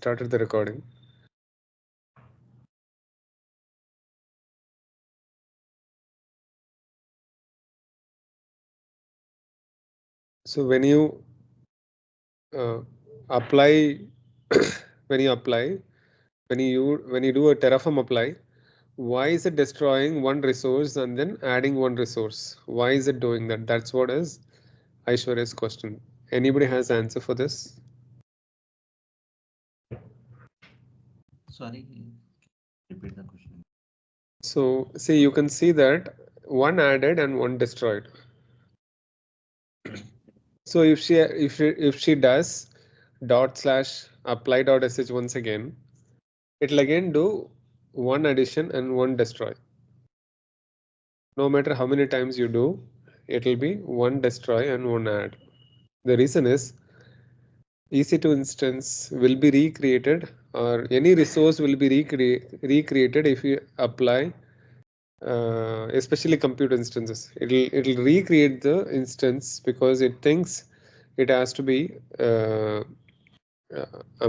started the recording. So when you apply, when you do a Terraform apply, why is it destroying one resource and then adding one resource? Why is it doing that? That's what is Aishwarya's question. Anybody has answer for this? Sorry, repeat the question. So see, you can see that one added and one destroyed. So if she does /apply.sh once again, it'll again do one addition and one destroy. No matter how many times you do, it'll be one destroy and one add. The reason is EC2 instance will be recreated, or any resource will be recreated if you apply, especially compute instances. It'll recreate the instance because it thinks it has to be. I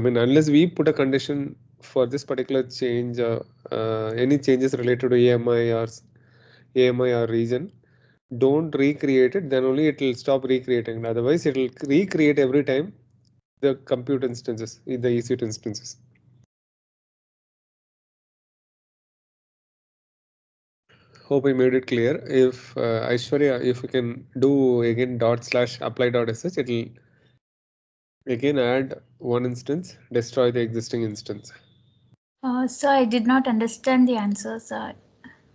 mean, unless we put a condition for this particular change, any changes related to AMI or region, don't recreate it. Then only it will stop recreating. Otherwise, it will recreate every time the compute instances, the EC2 instances. Hope I made it clear. If Aishwarya, if you can do again /apply.sh, it will again add one instance, destroy the existing instance. So I did not understand the answer, sir.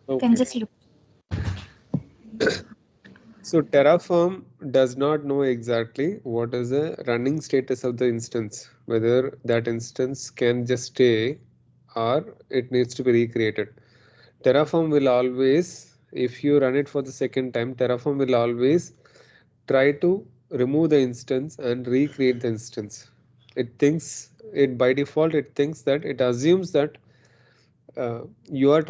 Okay. Can just look. So Terraform does not know exactly what is the running status of the instance, whether that instance can just stay or it needs to be recreated. Terraform will always, if you run it for the second time, Terraform will always try to remove the instance and recreate the instance. It thinks, it by default, it thinks that, it assumes that you are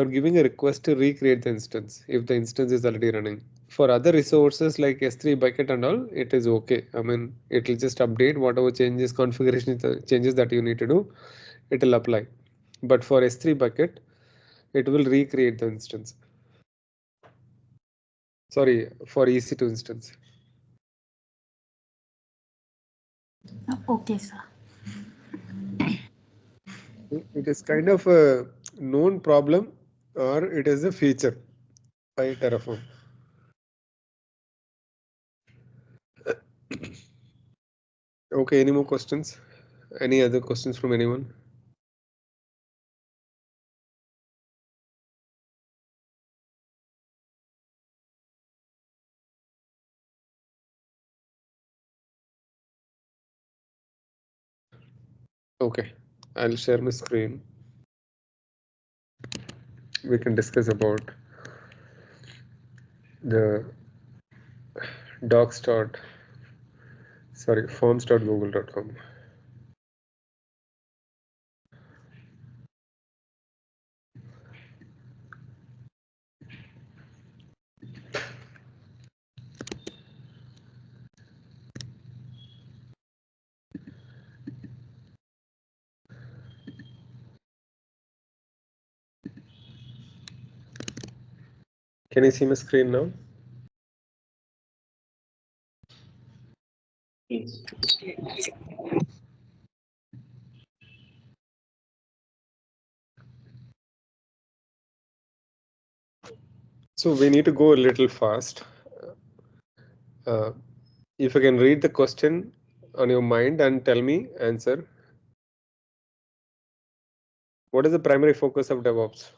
giving a request to recreate the instance if the instance is already running. For other resources like S3 bucket and all, it is okay. I mean, it will just update whatever changes, configuration changes that you need to do, it will apply. But for S3 bucket, it will recreate the instance. Sorry, for EC2 instance. Okay, sir. It is kind of a known problem, or it is a feature by Terraform. Okay, any more questions? Any other questions from anyone? Okay, I'll share my screen. We can discuss about the forms.google.com. Can you see my screen now? Yes. So we need to go a little fast. If you can read the question on your mind and tell me answer. What is the primary focus of DevOps?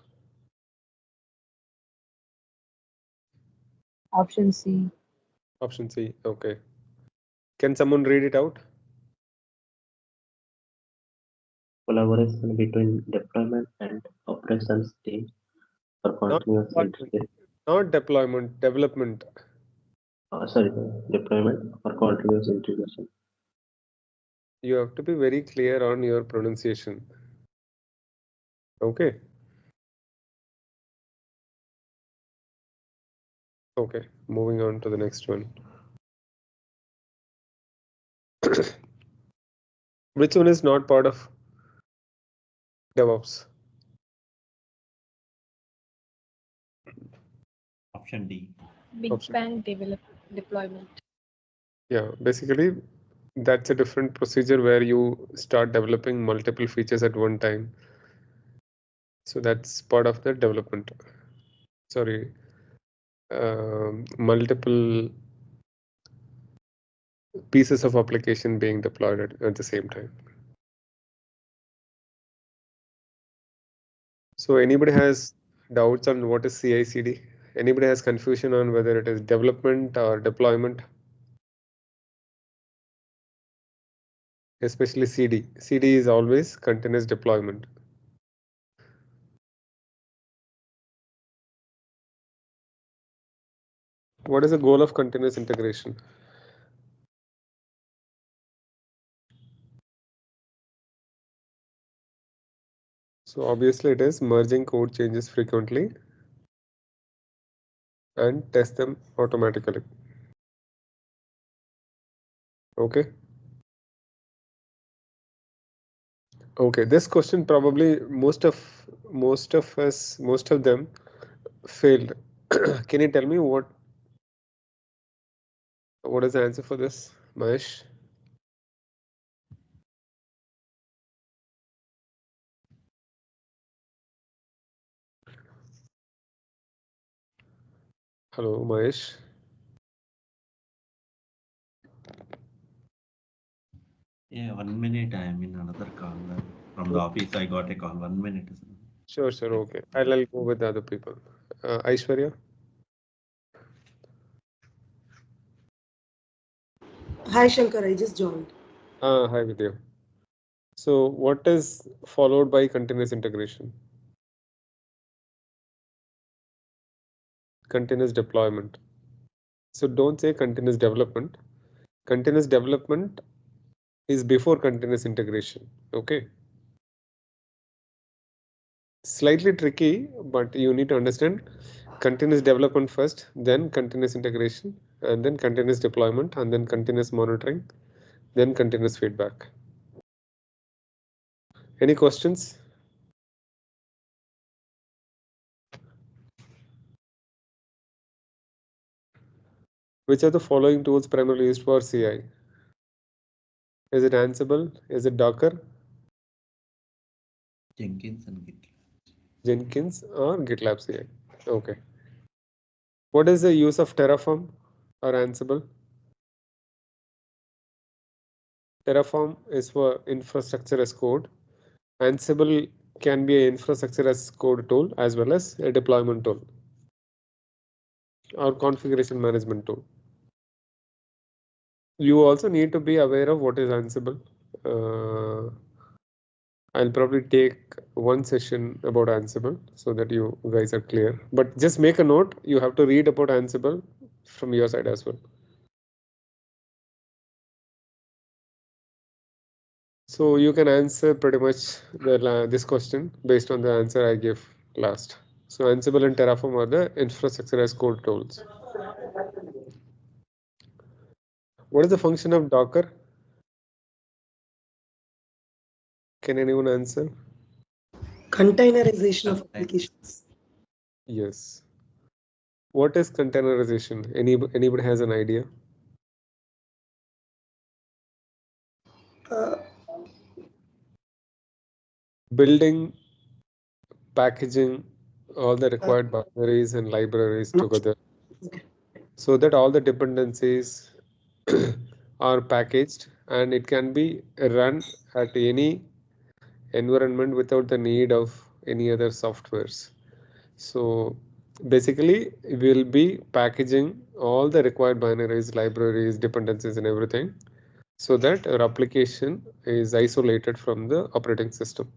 Option C. Option C. Okay. Can someone read it out? Collaboration between deployment and operations team for continuous integration. Not deployment, development. Sorry, deployment for continuous integration. You have to be very clear on your pronunciation. Okay. Okay, moving on to the next one. Which one is not part of DevOps? Option D. Big Option. bang deployment. Yeah, basically that's a different procedure where you start developing multiple features at one time. So that's part of the development. Sorry, multiple pieces of application being deployed at the same time. So anybody has doubts on what is CI/CD? Anybody has confusion on whether it is development or deployment? Especially CD. CD is always continuous deployment. What is the goal of continuous integration? So obviously it is merging code changes frequently and test them automatically. Okay. Okay, this question probably most of them failed. Can you tell me what is the answer for this, Mahesh? Hello, Mahesh. Yeah, 1 minute. I am in another call. From the office, I got a call. 1 minute. Sure, okay. I'll go with the other people. Aishwarya? Hi Shankar, I just joined. Hi, Vidya. So what is followed by continuous integration? Continuous deployment. So don't say continuous development. Continuous development is before continuous integration. Okay. Slightly tricky, but you need to understand continuous development first, then continuous integration, and then continuous deployment, and then continuous monitoring, then continuous feedback. Any questions? Which are the following tools primarily used for CI? Is it Ansible? Is it Docker? Jenkins and GitLab. Jenkins or GitLab CI? Okay. What is the use of Terraform or Ansible? Terraform is for infrastructure as code. Ansible can be an infrastructure as code tool as well as a deployment tool or configuration management tool. You also need to be aware of what is Ansible. I'll probably take one session about Ansible so that you guys are clear. But just make a note, you have to read about Ansible from your side as well. So you can answer pretty much this question based on the answer I gave last. So Ansible and Terraform are the infrastructure as code tools. What is the function of Docker? Can anyone answer? Containerization of applications. Yes. What is containerization? Anybody has an idea? Building, packaging all the required binaries and libraries together so that all the dependencies are packaged and it can be run at any environment without the need of any other softwares. So basically we'll be packaging all the required binaries, libraries, dependencies and everything so that our application is isolated from the operating system.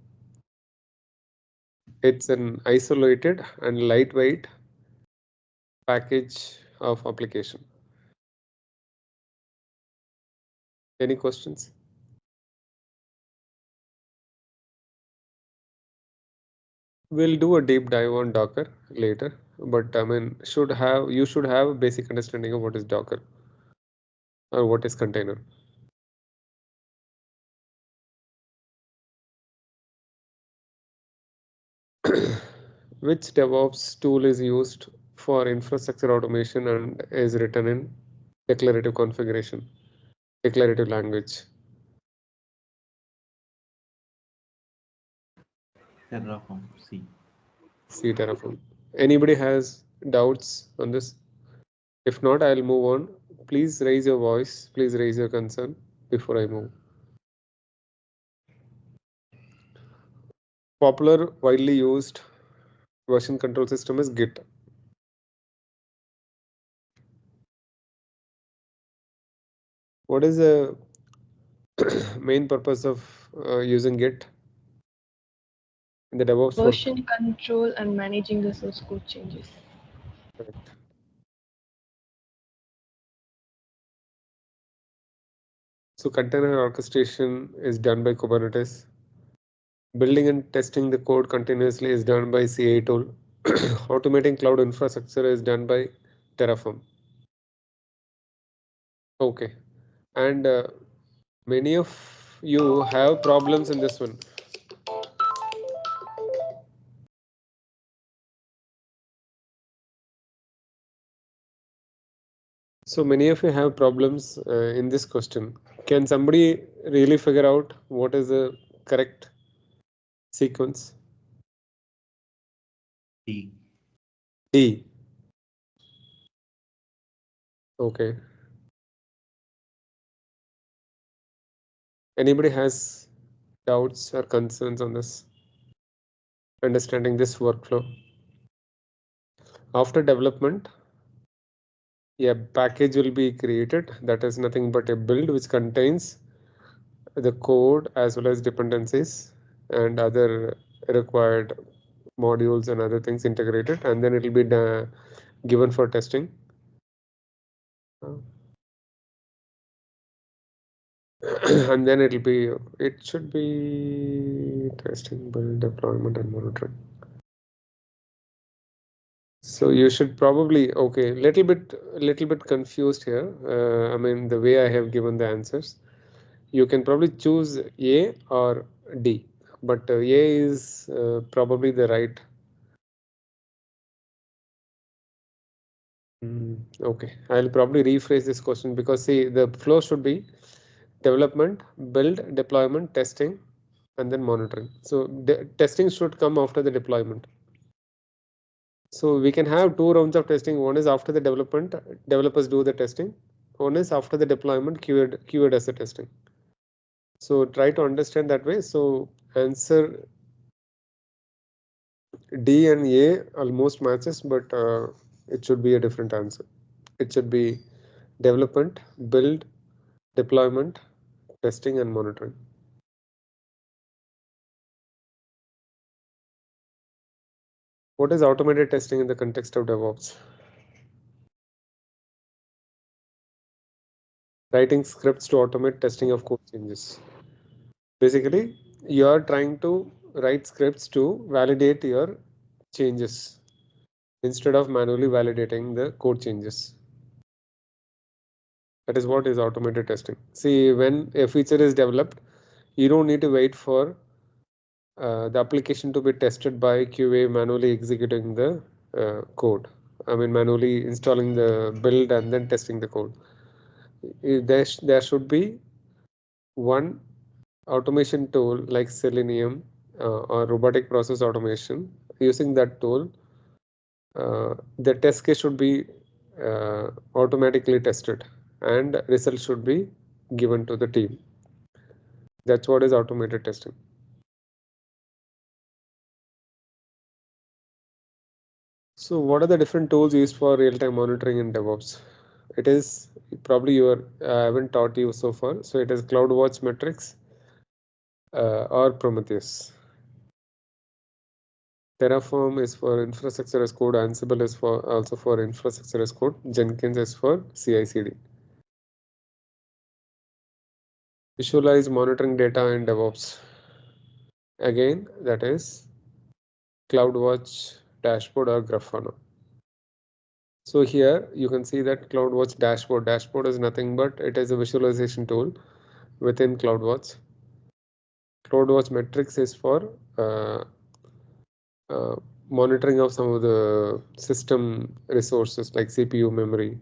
It's an isolated and lightweight package of application. Any questions? We'll do a deep dive on Docker later, but I mean, you should have a basic understanding of what is Docker or what is container. Which DevOps tool is used for infrastructure automation and is written in declarative configuration, declarative language? Terraform C. C Terraform. Anybody has doubts on this? If not, I'll move on. Please raise your voice. Please raise your concern before I move. Popular, widely used version control system is Git. What is the main purpose of using Git in the DevOps work? Version control and managing the source code changes. Correct. So container orchestration is done by Kubernetes. Building and testing the code continuously is done by CI tool. Automating cloud infrastructure is done by Terraform. Okay. And many of you have problems in this one. So many of you have problems in this question. Can somebody really figure out what is the correct sequence? D. D. Okay. Anybody has doubts or concerns on this? Understanding this workflow. After development, a package will be created that is nothing but a build which contains the code as well as dependencies and other required modules and other things integrated, and then it will be given for testing. And then it should be testing, build, deployment, and monitoring. So you should probably, okay, little bit confused here. I mean, the way I have given the answers, you can probably choose A or D, but A is probably the right. Okay, I'll probably rephrase this question because see, the flow should be development, build, deployment, testing, and then monitoring. So testing should come after the deployment. So we can have two rounds of testing. One is after the development, developers do the testing. One is after the deployment, QA does the testing. So try to understand that way. So answer D and A almost matches, but it should be a different answer. It should be development, build, deployment, testing, and monitoring. What is automated testing in the context of DevOps? Writing scripts to automate testing of code changes. Basically, you are trying to write scripts to validate your changes instead of manually validating the code changes. That is what is automated testing. See, when a feature is developed, you don't need to wait for the application to be tested by QA manually executing the code. I mean, manually installing the build and then testing the code. There should be one automation tool like Selenium or robotic process automation. Using that tool, the test case should be automatically tested and results should be given to the team. That's what is automated testing. So what are the different tools used for real-time monitoring in DevOps? It is probably I haven't taught you so far. So it is CloudWatch metrics or Prometheus. Terraform is for infrastructure as code. Ansible is also for infrastructure as code. Jenkins is for CI/CD. Visualize monitoring data in DevOps. Again, that is CloudWatch dashboard or Grafana. So here you can see that CloudWatch dashboard. Dashboard is nothing but it is a visualization tool within CloudWatch. CloudWatch metrics is for monitoring of some of the system resources like CPU, memory.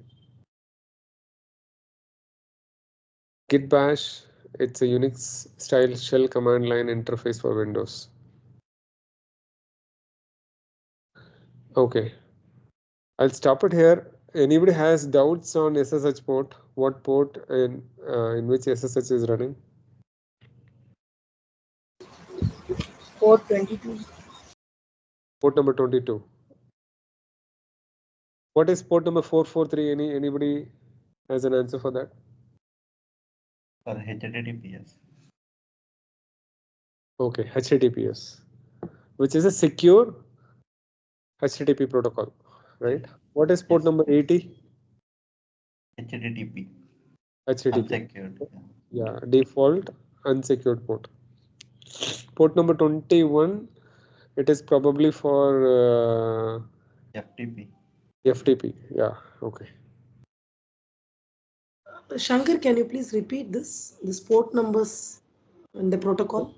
Git bash, it's a Unix style shell command line interface for Windows. Okay, I'll stop it here. Anybody has doubts on SSH port? What port in which SSH is running? Port 22. Port number 22. What is port number 443? Anybody has an answer for that? For HTTPS. Okay, HTTPS, which is a secure HTTP protocol, right? What is port Yes. number 80? HTTP. HTTP. Unsecured. Yeah, default unsecured port. Port number 21, it is probably for FTP. FTP. Yeah, okay. Shankar, can you please repeat this port numbers and the protocol?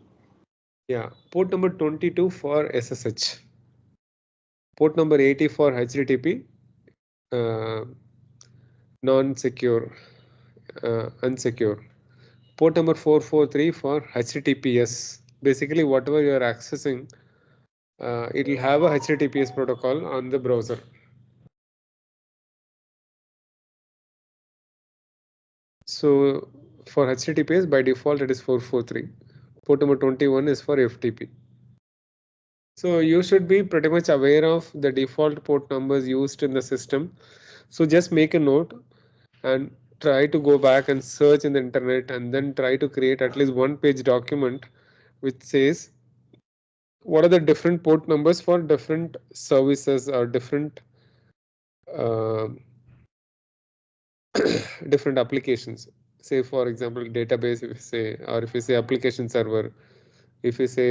Yeah, port number 22 for SSH. Port number 80 for HTTP, non-secure, unsecure. Port number 443 for HTTPS. Basically, whatever you are accessing, it will have a HTTPS protocol on the browser. So for HTTPS, by default, it is 443. Port number 21 is for FTP. So you should be pretty much aware of the default port numbers used in the system. So just make a note and try to go back and search in the internet and then try to create at least one page document which says what are the different port numbers for different services or different uh, different applications. Say for example database, if you say, or if you say application server, if you say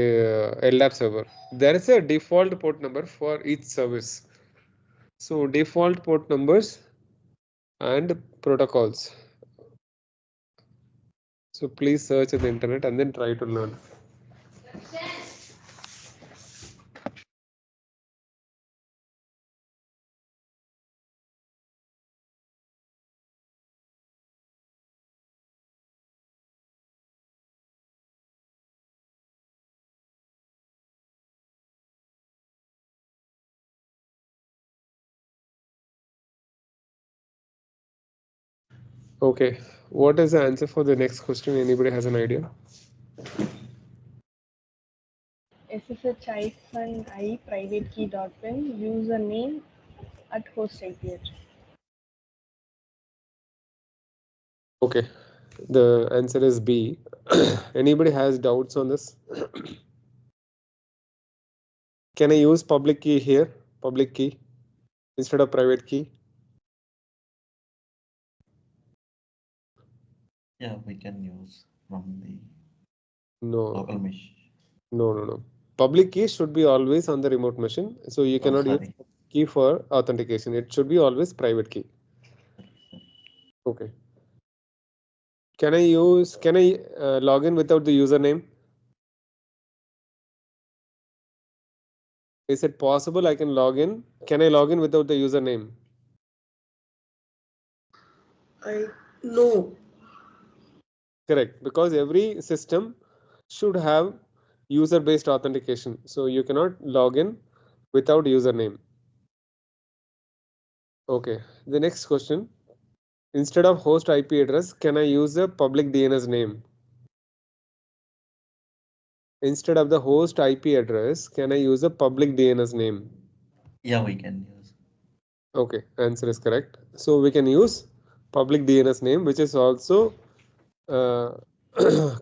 LDAP server, there is a default port number for each service. So default port numbers and protocols. So please search in the internet and then try to learn. Okay, what is the answer for the next question? Anybody has an idea? SSH-I private key .pin username at host IP. Okay, the answer is B. Anybody has doubts on this? Can I use public key here? Public key instead of private key? Yeah, we can use from the No, local machine. no. Public key should be always on the remote machine. So you cannot use Sorry. key for authentication. It should be always private key. Okay. Can I log in without the username? Is it possible I can log in? Can I log in without the username? No. Correct, because every system should have user-based authentication. So you cannot log in without username. Okay, the next question. Instead of host IP address, can I use a public DNS name? Instead of the host IP address, can I use a public DNS name? Yeah, we can use. Okay, answer is correct. So we can use public DNS name, which is also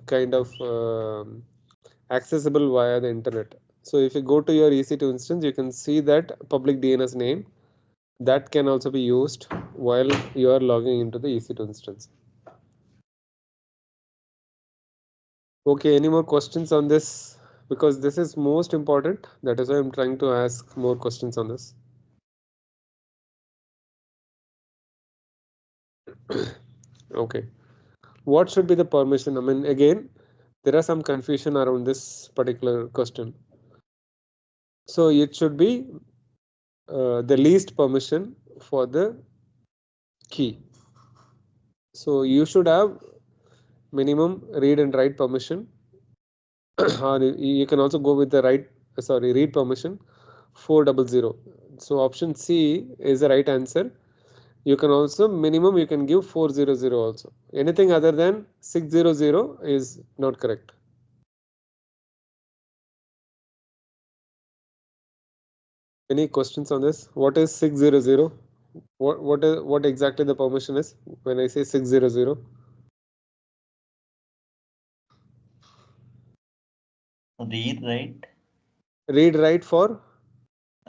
kind of accessible via the internet. So if you go to your EC2 instance, you can see that public DNS name that can also be used while you are logging into the EC2 instance. Okay, any more questions on this? Because this is most important. That is why I'm trying to ask more questions on this. Okay. What should be the permission? I mean, again, there are some confusion around this particular question. So it should be the least permission for the key. So you should have minimum read and write permission, or you can also go with the read permission 400. So option C is the right answer. You can also minimum you can give 400 also. Anything other than 600 is not correct. Any questions on this? What is 600? What exactly the permission is when I say 600? Read, write, Read write for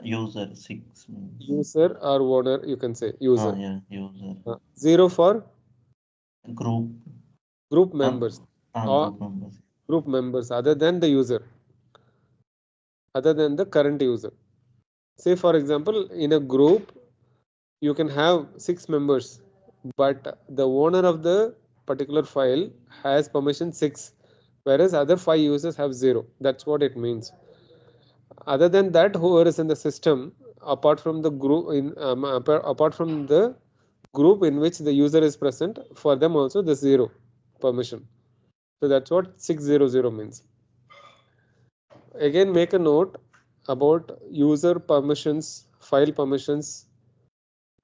user 6. user or owner, you can say user. Yeah, user. 0 for Group. group members. Or Group members. group members other than the user, other than the current user. Say for example, in a group you can have 6 members, but the owner of the particular file has permission 6, whereas other 5 users have 0. That's what it means. Other than that, whoever is in the system, apart from the group apart from the group in which the user is present, for them also the 0 permission. So that's what 600 means. Again, make a note about user permissions, file permissions.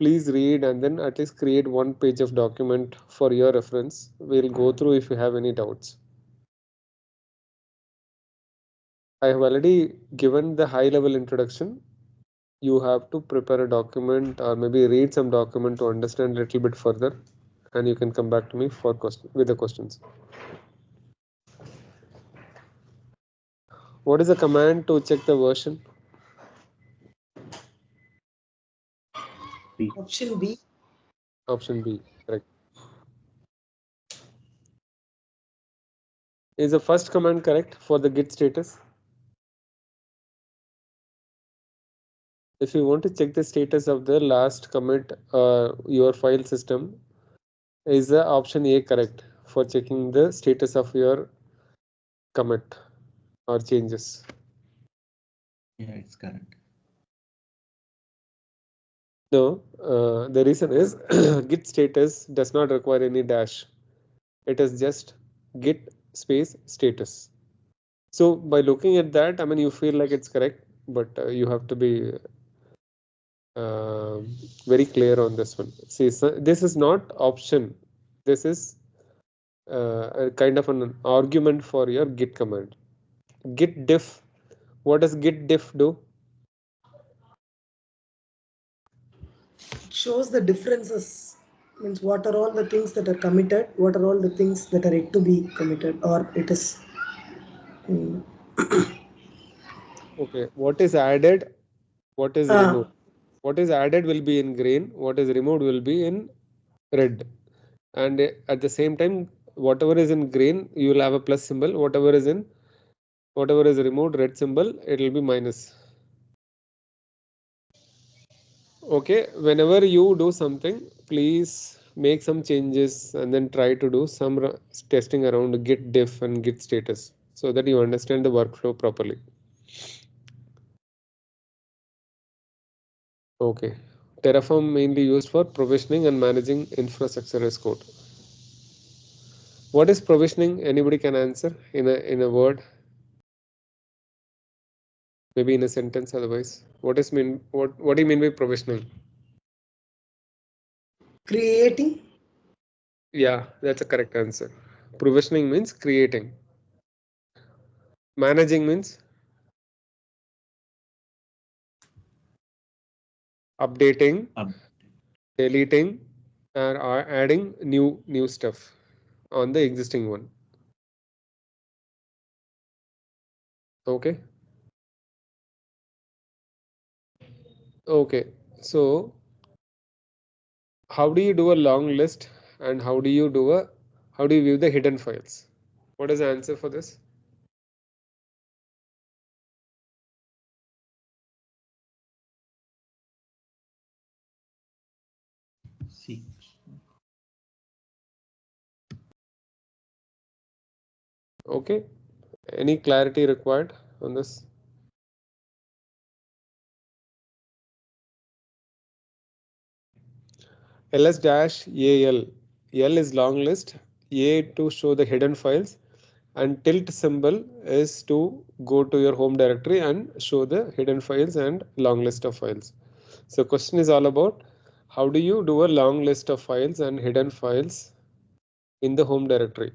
Please read and then at least create one page of document for your reference. We'll go through if you have any doubts. I have already given the high level introduction. You have to prepare a document or maybe read some document to understand a little bit further, and you can come back to me for with the questions. What is the command to check the version? B. Option B. Option B, correct. Is the first command correct for the git status? If you want to check the status of the last commit your file system, is the option A correct for checking the status of your commit or changes? Yeah, it's correct. No, the reason is git status does not require any dash. It is just git space status. So by looking at that, I mean, you feel like it's correct, but you have to be very clear on this one. See, so this is not option. This is a kind of an argument for your git command. Git diff. What does git diff do? It shows the differences. Means what are all the things that are committed, what are all the things that are yet to be committed, or it is. Okay, what is added? What is removed? What is added will be in green. What is removed will be in red. And at the same time, whatever is in green, you will have a plus symbol. Whatever is removed, red symbol, it will be minus. Okay, whenever you do something, please make some changes and then try to do some testing around git diff and git status so that you understand the workflow properly. Okay, Terraform mainly used for provisioning and managing infrastructure as code. What is provisioning? Anybody can answer in a word, maybe in a sentence. Otherwise, what do you mean by provisioning? Creating. Yeah, that's a correct answer. Provisioning means creating. Managing means updating, deleting, or adding new stuff on the existing one. Okay. Okay. So how do you do a long list and how do you view the hidden files? What is the answer for this? C. Okay. Any clarity required on this? ls-al. L is long list, A to show the hidden files, and tilt symbol is to go to your home directory and show the hidden files and long list of files. So question is all about how do you do a long list of files and hidden files in the home directory.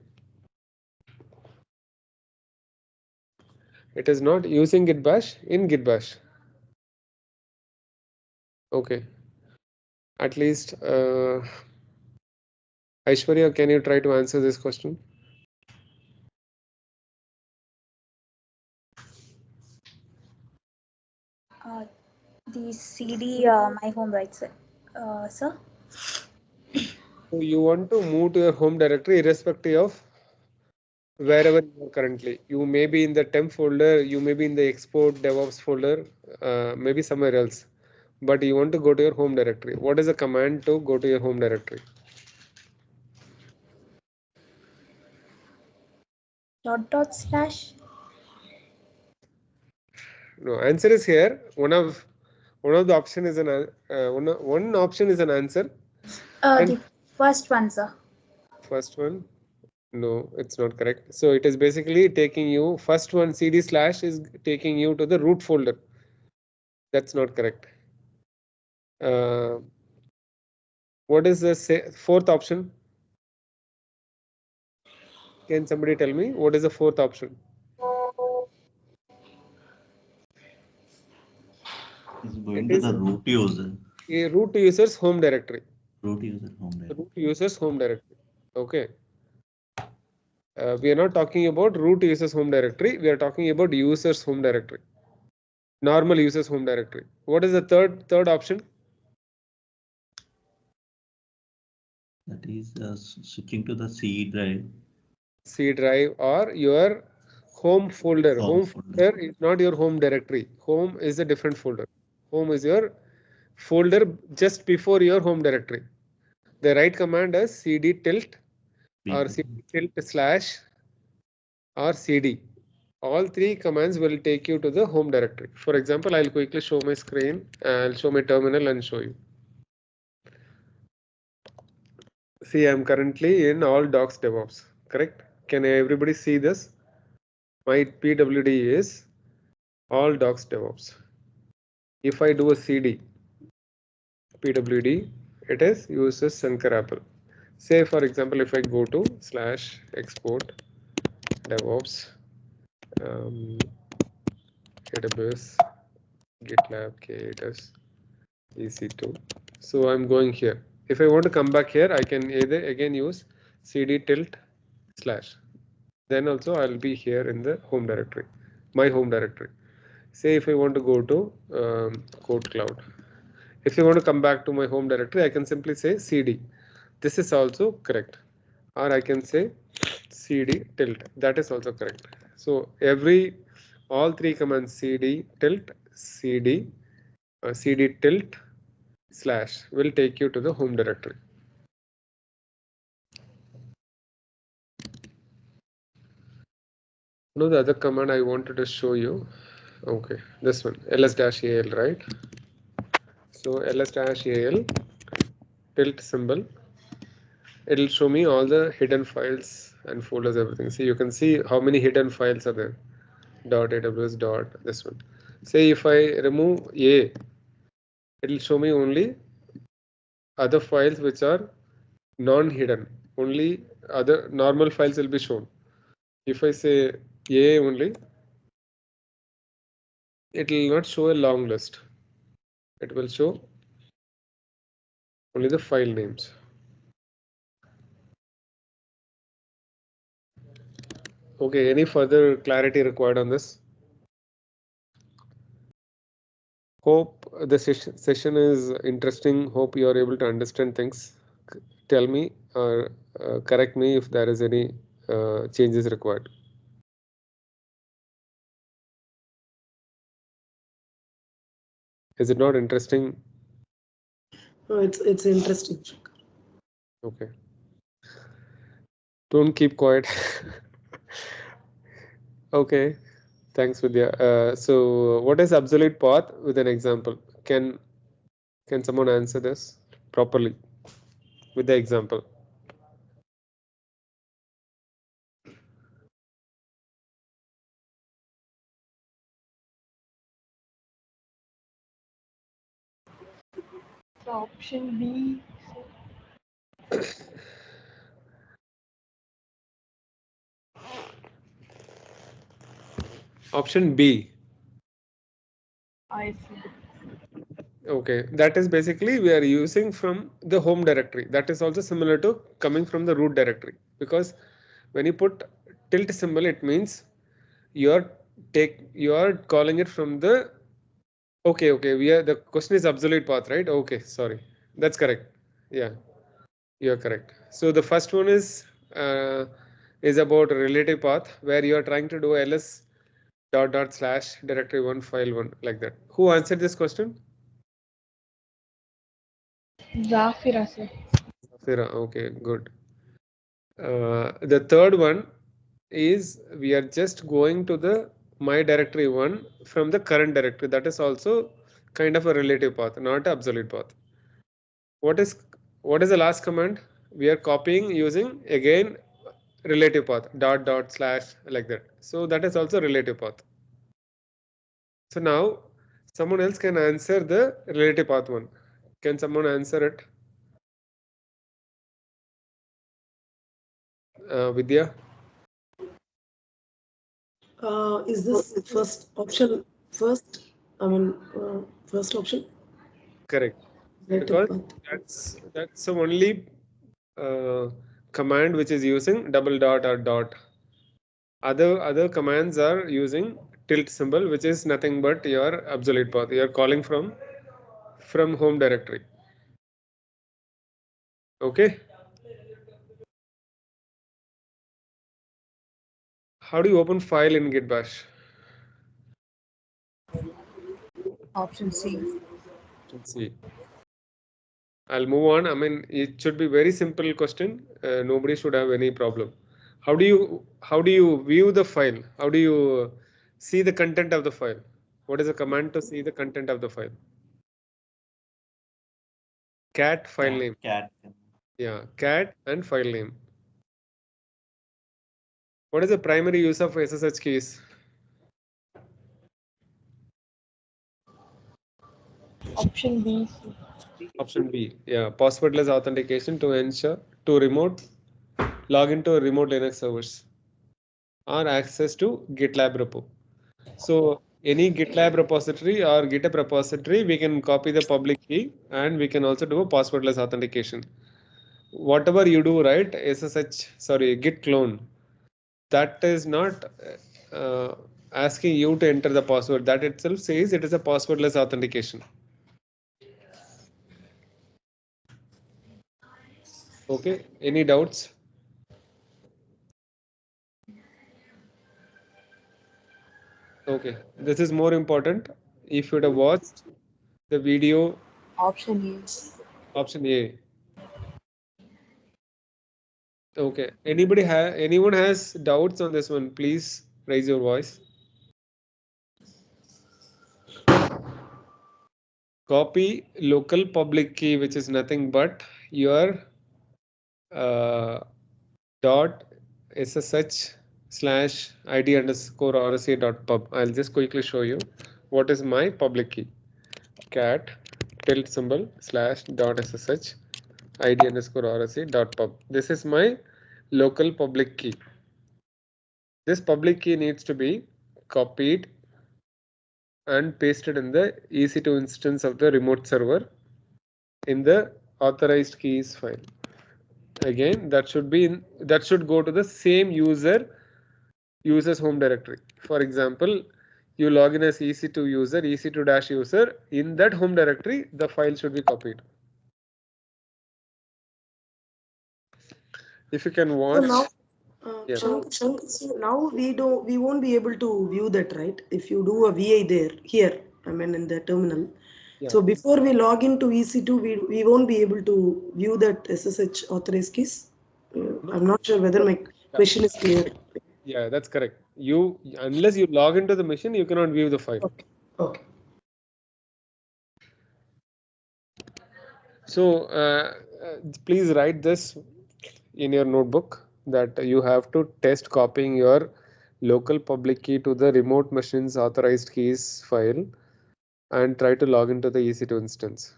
It is not using git bash in git bash. Okay, at least Aishwarya, can you try to answer this question? The CD, my home, right, sir? Sir? So you want to move to your home directory irrespective of wherever you are currently. You may be in the temp folder, you may be in the export DevOps folder, maybe somewhere else. But you want to go to your home directory. What is the command to go to your home directory? // No, answer is here. One of the option is one option is an answer. And the first one, sir. first one, no, it's not correct. So it is basically taking you, first one cd/ is taking you to the root folder. That's not correct. What is the fourth option? Can somebody tell me what is the fourth option? Is going to the root user. A root user's home directory. Root user home directory. Root user's home directory. Okay. We are not talking about root user's home directory. We are talking about user's home directory. Normal user's home directory. What is the third option? That is switching to the C drive. C drive or your home folder. Home folder is not your home directory. Home is a different folder. Home is your folder just before your home directory. The right command is cd tilt or cd tilt / or cd. All three commands will take you to the home directory. For example, I'll quickly show my screen. I'll show my terminal and show you. See, I'm currently in all docs DevOps, correct? Can everybody see this? My PWD is all docs DevOps. If I do a CD PWD, it is uses Shankar Apple. Say, for example, if I go to /export DevOps AWS GitLab K8s EC2. So I'm going here. If I want to come back here, I can either again use cd tilt /. Then also I'll be here in the home directory, my home directory. Say if I want to go to code cloud. If you want to come back to my home directory, I can simply say cd. This is also correct. Or I can say cd tilt. That is also correct. So all three commands cd tilt, cd tilt / will take you to the home directory. No, the other command I wanted to show you. Okay, this one ls-al, right? So ls-al tilt symbol. It'll show me all the hidden files and folders, everything. See, you can see how many hidden files are there. .aws. This one. Say if I remove A, it'll show me only other files which are non-hidden. Only other normal files will be shown. If I say A only, it will not show a long list. It will show only the file names. Okay, any further clarity required on this? Hope the session is interesting. Hope you are able to understand things. Tell me or correct me if there is any changes required. Is it not interesting? No, it's interesting. Okay. Don't keep quiet. Okay. Thanks, Vidya. So what is obsolete path with an example? Can someone answer this properly? with the example. So option B. Option B. I see. Okay, that is basically we are using from the home directory. That is also similar to coming from the root directory, because when you put tilt symbol, it means you're calling it from the okay, the question is absolute path, right? Okay, sorry, that's correct. Yeah, you're correct. So the first one is about relative path, where you are trying to do ls dot slash directory 1 file 1 like that. Who answered this question? Zafira, sir. Zafira, okay, good. The third one is we are just going to the my directory 1 from the current directory. That is also kind of a relative path, not absolute path. What is the last command? We are copying using again relative path dot slash like that. So that is also relative path. So now someone else can answer the relative path one. Can someone answer it? Vidya? Is this first option first? I mean, first option? Correct. Relative Because path. that's the only command which is using double dot or dot. Other commands are using tilt symbol, which is nothing but your absolute path. You are calling from home directory. Okay. How do you open file in Git Bash? Option C. Let's see. I'll move on. I mean, it should be very simple question. Nobody should have any problem. How do you view the file? How do you see the content of the file? What is the command to see the content of the file? Cat file name. Cat. Yeah, cat and file name. What is the primary use of SSH keys? Option B. Sir. Option B. Yeah, passwordless authentication to ensure to remote log into a remote Linux servers or access to GitLab repo. So any GitLab repository or GitHub repository, we can copy the public key and we can also do a passwordless authentication. Whatever you do, right? Git clone, that is not asking you to enter the password. That itself says it is a passwordless authentication. Okay, any doubts? Okay, this is more important. If you would have watched the video, Option A. option A. Okay, anyone has doubts on this one, please raise your voice. Copy local public key, which is nothing but your dot ssh slash id underscore rsa dot pub. I'll just quickly show you what is my public key. Cat tilt symbol slash dot ssh id underscore rsa dot pub. This is my local public key. This public key needs to be copied and pasted in the EC2 instance of the remote server in the authorized keys file. Again, that should go to the same user's home directory. For example, you log in as EC2 user, EC2-user. In that home directory, the file should be copied. If you can watch. So now, Yeah. so now we won't be able to view that, right? If you do a VI here, I mean in the terminal. Yeah. So before we log into EC2, we won't be able to view that SSH authorized keys. I'm not sure whether my question is clear. Yeah, that's correct. Unless you log into the machine, you cannot view the file. Okay. So please write this in your notebook that you have to test copying your local public key to the remote machine's authorized keys file and try to log into the EC2 instance.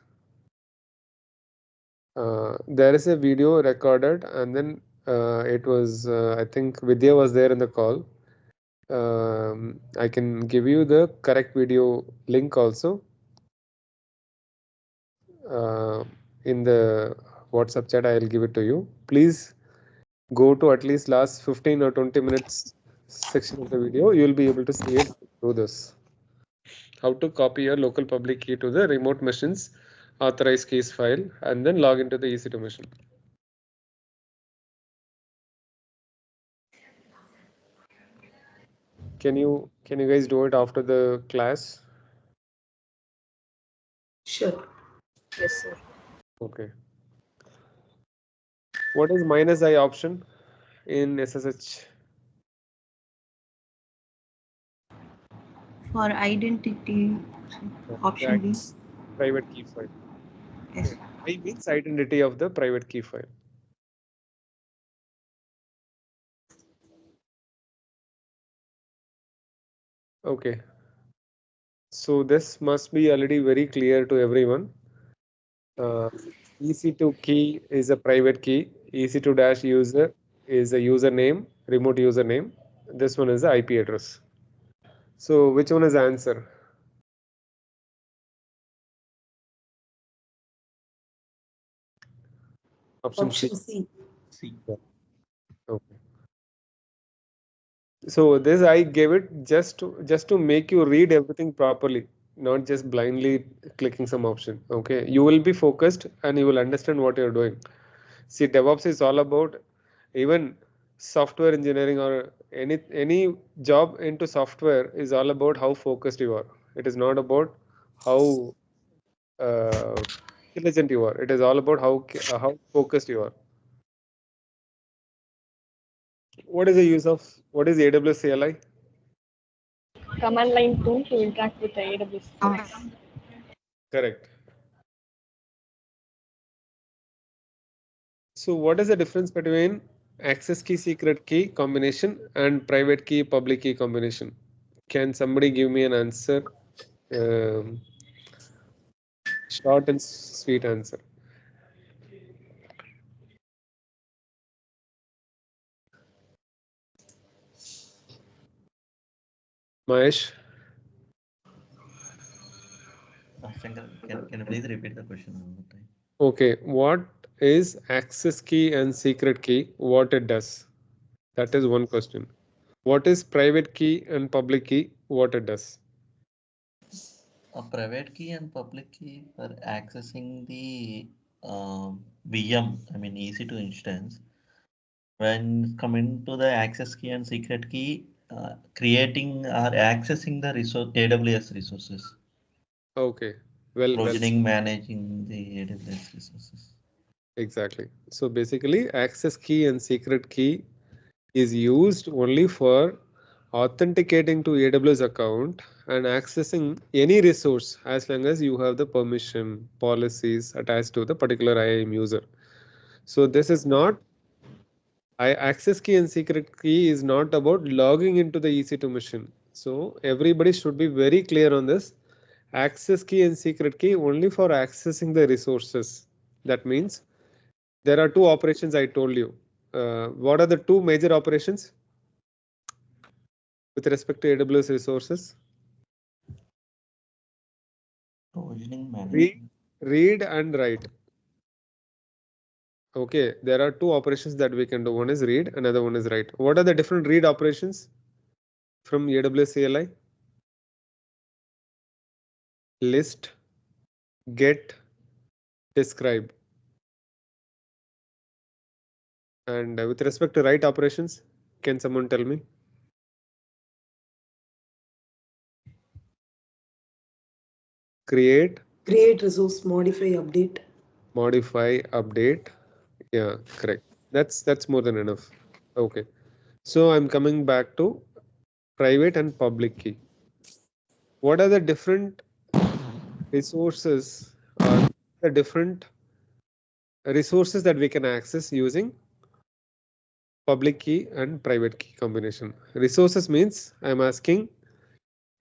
There is a video recorded, and then it was, I think Vidya was there in the call. I can give you the correct video link also in the WhatsApp chat. I'll give it to you. Please go to at least last 15 or 20 minutes section of the video. You'll be able to see it through this. How to copy your local public key to the remote machine's authorized keys file and then log into the EC2 machine. Can you guys do it after the class? Sure. Yes, sir. Okay. What is -I option in SSH? For identity, option B. Private key file. Yes. I means identity of the private key file. Okay. So this must be already very clear to everyone. EC2 key is a private key. EC2 dash user is a username, remote username. This one is the IP address. So which one is the answer? Option C. C. Okay. So this I gave it just to make you read everything properly, not just blindly clicking some option. Okay, you will be focused and you will understand what you're doing. See, DevOps is all about, even software engineering or any job into software is all about how focused you are. It is not about how intelligent you are. It is all about how focused you are. What is the use of what is AWS CLI? Command line tool to interact with the AWS service. Correct. So what is the difference between access key secret key combination and private key public key combination? Can somebody give me an answer? Short and sweet answer. Mahesh? Shankar, can you please repeat the question one more time? Okay, what is access key and secret key? What it does? That is one question. What is private key and public key? What it does? A private key and public key for accessing the VM, I mean EC2 instance. When coming to the access key and secret key, creating or accessing the AWS resources. Okay, well, Provisioning, managing the AWS resources. exactly. So basically, access key and secret key is used only for authenticating to AWS account and accessing any resource as long as you have the permission policies attached to the particular IAM user. So this is not access key and secret key is not about logging into the EC2 machine. So everybody should be very clear on this. Access key and secret key only for accessing the resources. That means there are two operations I told you. What are the two major operations with respect to AWS resources? Provisioning, managing. Read and write. Okay, there are two operations that we can do. One is read, another one is write. What are the different read operations from AWS CLI? List, get, describe. And with respect to write operations, can someone tell me? Create, Resource, modify, update. Modify, update. Yeah, correct. That's more than enough. Okay. So I'm coming back to private and public key. What are the different resources or the different resources that we can access using public key and private key combination. Resources means I'm asking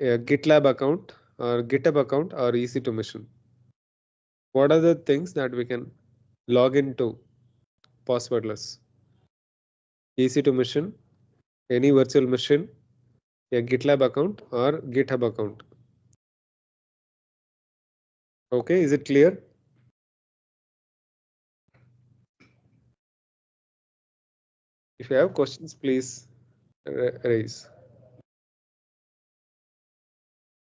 a GitLab account or GitHub account or EC2 machine. What are the things that we can log into passwordless? EC2 machine, any virtual machine, a GitLab account or GitHub account. Okay, is it clear? If you have questions, please raise.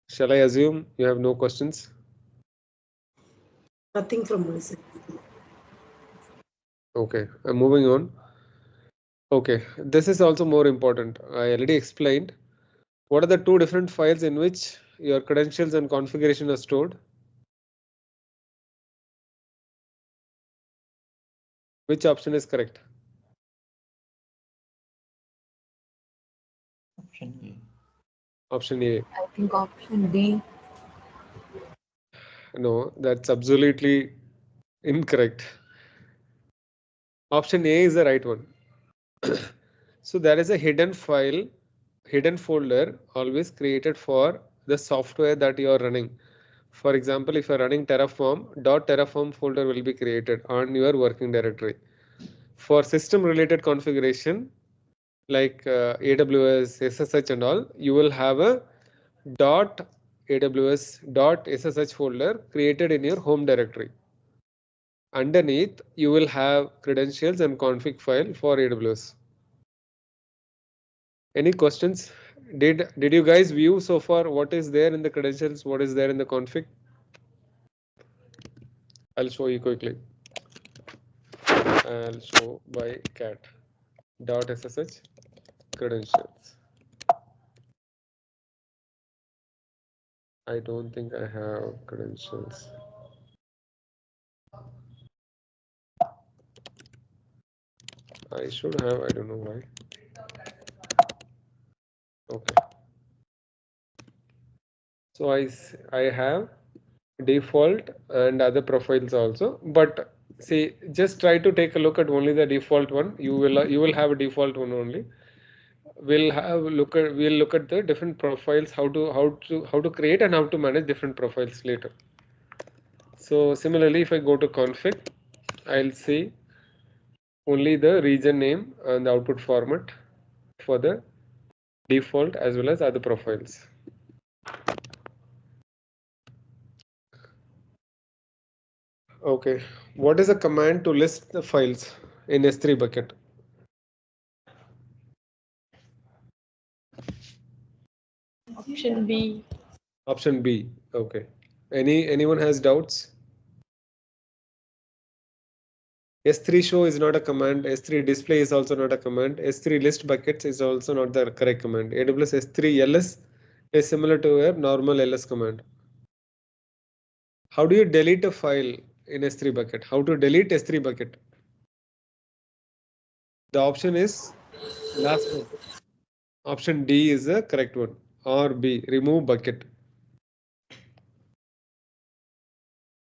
Shall I assume you have no questions? Nothing from my side. Okay, I'm moving on. Okay, this is also more important. I already explained. What are the two different files in which your credentials and configuration are stored? Which option is correct? Option A. Option A. I think option D. No, that's absolutely incorrect. Option A is the right one. So there is a hidden file, hidden folder always created for the software that you are running. For example, if you are running Terraform, .terraform folder will be created on your working directory. For system related configuration like AWS, SSH and all, you will have a .aws .ssh folder created in your home directory. Underneath, you will have credentials and config file for AWS. Any questions? Did you guys view so far what is there in the credentials, what is there in the config? I'll show you quickly. I'll show by cat .ssh credentials. I don't think I have credentials. I should have, I don't know why. Okay. So I have default and other profiles also, but see, just try to take a look at only the default one. You will have a default one only. We'll look at the different profiles, how to create and how to manage different profiles later. So similarly, if I go to config, I'll see only the region name and the output format for the default as well as other profiles. Okay, what is a command to list the files in S3 bucket? Option B. Option B. Okay. Anyone has doubts? S3 show is not a command. S3 display is also not a command. S3 list buckets is also not the correct command. AWS S3 ls is similar to a normal ls command. How do you delete a file in S3 bucket? How to delete S3 bucket? The option is last one. Option D is the correct one. Or B, remove bucket.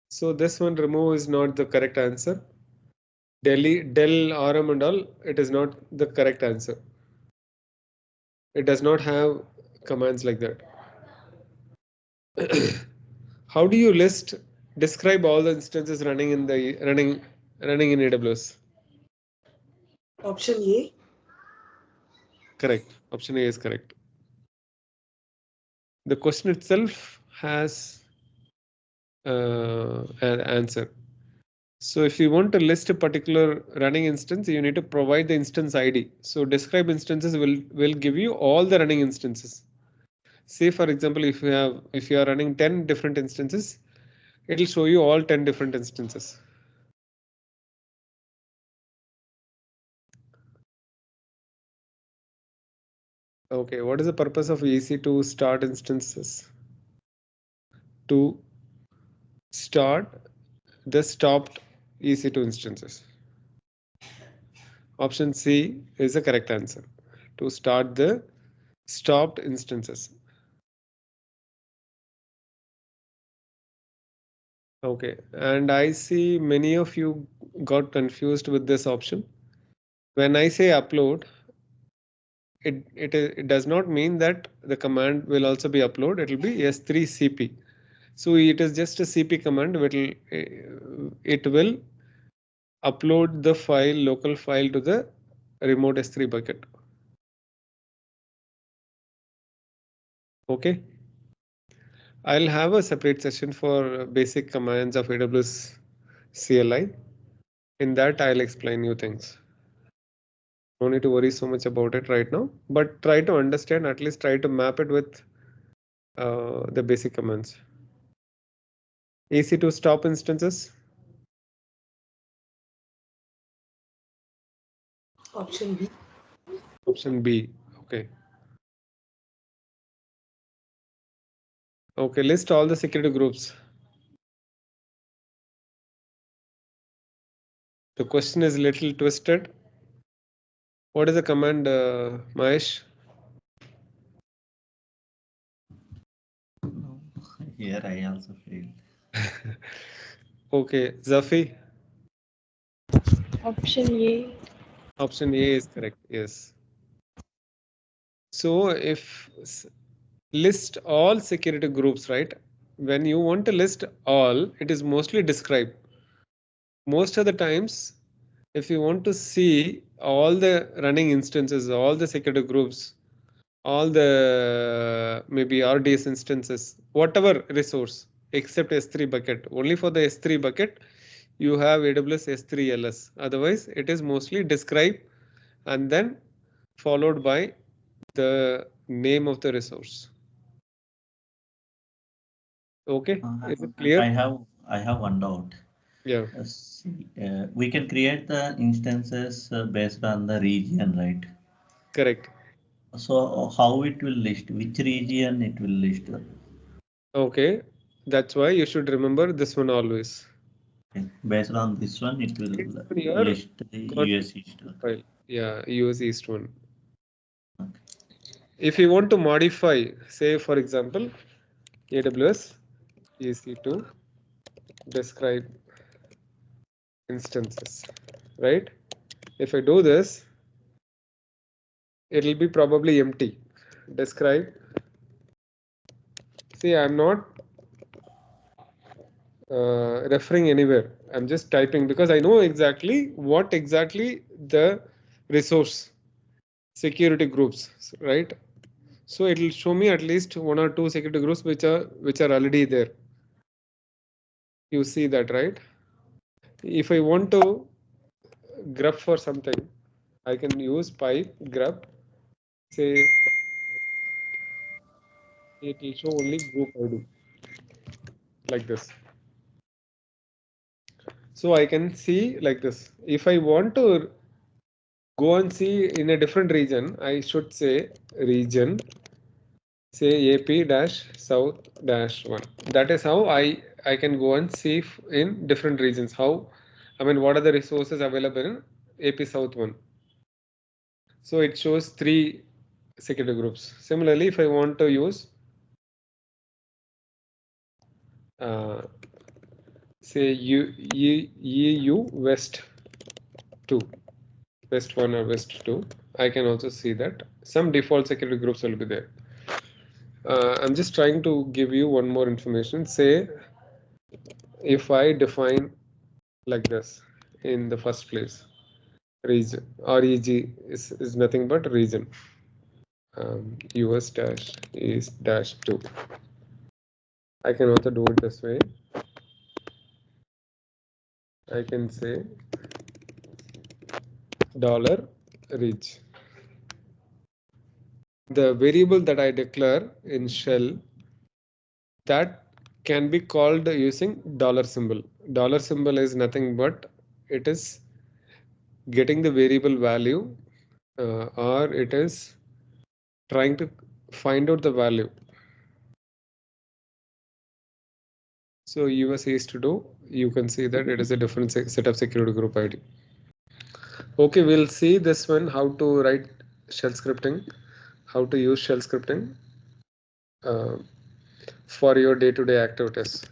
So this one, remove, is not the correct answer. Delete, del, rm and all, it is not the correct answer. It does not have commands like that. How do you describe all the instances running in AWS? Option A. Correct. Option A is correct. The question itself has an answer. So if you want to list a particular running instance, you need to provide the instance ID. So describe instances will give you all the running instances. Say for example, if you are running 10 different instances, it will show you all 10 different instances. Okay, what is the purpose of EC2 start instances? To start the stopped EC2 instances. Option C is the correct answer. To start the stopped instances. Okay, and I see many of you got confused with this option. When I say upload, it does not mean that the command will also be upload. It will be s3cp. So it is just a cp command. It will upload the file, local file, to the remote S3 bucket. Okay. I'll have a separate session for basic commands of AWS CLI. In that, I'll explain you things. No need to worry so much about it right now, but try to understand, at least try to map it with the basic commands. EC2 stop instances. Option B. Option B. Okay. Okay, list all the security groups. The question is a little twisted. What is the command, Mahesh? No, here I also failed. Okay, Zafi. Option A. Option A is correct. Yes. So if list all security groups, right? When you want to list all, it is mostly describe. Most of the times, if you want to see all the running instances, all the security groups, all the maybe RDS instances, whatever resource except S3 bucket, only for the S3 bucket, you have AWS S3 LS. Otherwise, it is mostly describe and then followed by the name of the resource. Okay, is it clear? I have one doubt. Yeah, See, we can create the instances based on the region, right? correct. So how it will list? Which region it will list? Okay, that's why you should remember this one always. Okay. Based on this one, it will It's on your list the US East. file. Yeah, use East one. Okay. If you want to modify, say for example, AWS EC2 describe instances, right? If I do this, it'll be probably empty. Describe. See, I'm not referring anywhere. I'm just typing because I know exactly what exactly the resource security groups, right? So it will show me at least one or two security groups which are already there. You see that, right? If I want to grep for something, I can use pipe grep. Say it will show only group ID like this. So I can see like this. If I want to go and see in a different region, I should say region, say AP-South-1. That is how I can go and see in different regions. How, I mean, what are the resources available in AP South 1? So it shows 3 security groups. Similarly, if I want to use say EU West 2, West 1 or West 2, I can also see that some default security groups will be there. I'm just trying to give you one more information. Say if I define like this in the first place, region, REG is nothing but region, US dash is dash 2. I can also do it this way. I can say $reach. The variable that I declare in shell, that can be called using dollar symbol. Dollar symbol is nothing but it is getting the variable value or it is trying to find out the value. So US is to do, you can see that it is a different set of security group ID. Okay, we'll see this one, how to write shell scripting, how to use shell scripting for your day-to-day activities.